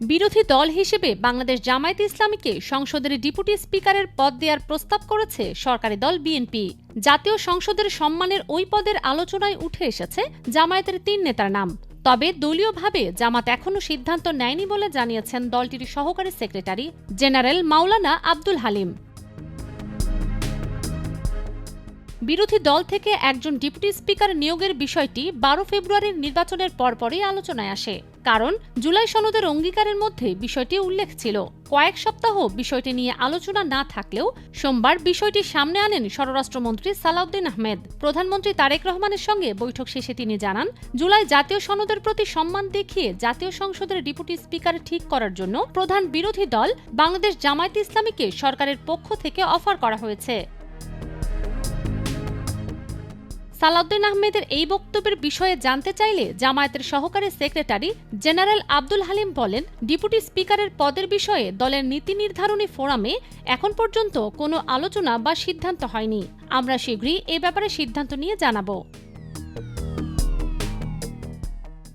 বিরোধী দল হিসেবে বাংলাদেশ জামায়াতে ইসলামীকে সংসদের ডেপুটি স্পিকারের পদ দেওয়ার প্রস্তাব করেছে সরকারি দল বিএনপি। জাতীয় সংসদের সম্মানের ওই পদের আলোচনায় উঠে এসেছে জামায়াতের ৩ নেতার নাম। তবে দলীয়ভাবে জামাত এখনও সিদ্ধান্ত নেয়নি বলে জানিয়েছেন দলটির সহকারী সেক্রেটারি জেনারেল মাওলানা আব্দুল হালিম। বিরোধী দল থেকে একজন ডেপুটি স্পিকার নিয়োগের বিষয়টি ১২ ফেব্রুয়ারির নির্বাচনের পরপরই আলোচনায় আসে। কারণ জুলাই সনদের অঙ্গীকারের মধ্যে বিষয়টি উল্লেখ ছিল। কয়েক সপ্তাহ বিষয়টি নিয়ে আলোচনা না থাকলেও সোমবার বিষয়টি সামনে আনেন স্বরাষ্ট্রমন্ত্রী সালাউদ্দিন আহমেদ। প্রধানমন্ত্রী তারেক রহমানের সঙ্গে বৈঠক শেষে তিনি জানান, জুলাই জাতীয় সনদের প্রতি সম্মান দেখিয়ে জাতীয় সংসদের ডেপুটি স্পিকার ঠিক করার জন্য প্রধান বিরোধী দল বাংলাদেশ জামায়াতে ইসলামীকে সরকারের পক্ষ থেকে অফার করা হয়েছে। সালাউদ্দিন আহমেদের এই বক্তব্যের বিষয়ে জানতে চাইলে জামায়াতের সহকারী সেক্রেটারি জেনারেল আব্দুল হালিম বলেন, ডেপুটি স্পিকারের পদের বিষয়ে দলের নীতি নির্ধারণী ফোরামে এখন পর্যন্ত কোনো আলোচনা বা সিদ্ধান্ত হয়নি। আমরা শীঘ্রই এ ব্যাপারে সিদ্ধান্ত নিয়ে জানাব।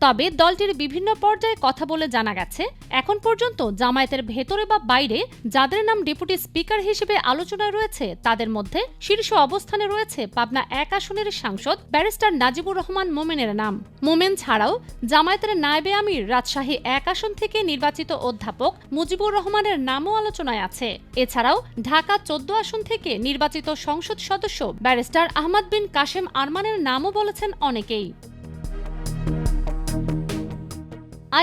তবে দলটির বিভিন্ন পর্যায়ে কথা বলে জানা গেছে, এখন পর্যন্ত জামায়াতের ভেতরে বা বাইরে যাদের নাম ডেপুটি স্পিকার হিসেবে আলোচনায় রয়েছে তাদের মধ্যে শীর্ষ অবস্থানে রয়েছে পাবনা ১ আসনের সাংসদ ব্যারিস্টার নাজিবুর রহমান মোমেনের নাম। মোমেন ছাড়াও জামায়াতের নায়েবে আমির রাজশাহী ১ আসন থেকে নির্বাচিত অধ্যাপক মুজিবুর রহমানের নামও আলোচনায় আছে। এছাড়াও ঢাকা ১৪ আসন থেকে নির্বাচিত সংসদ সদস্য ব্যারিস্টার আহমদ বিন কাশেম আরমানের নামও বলেছেন অনেকেই।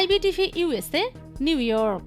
IBTV USA, new York.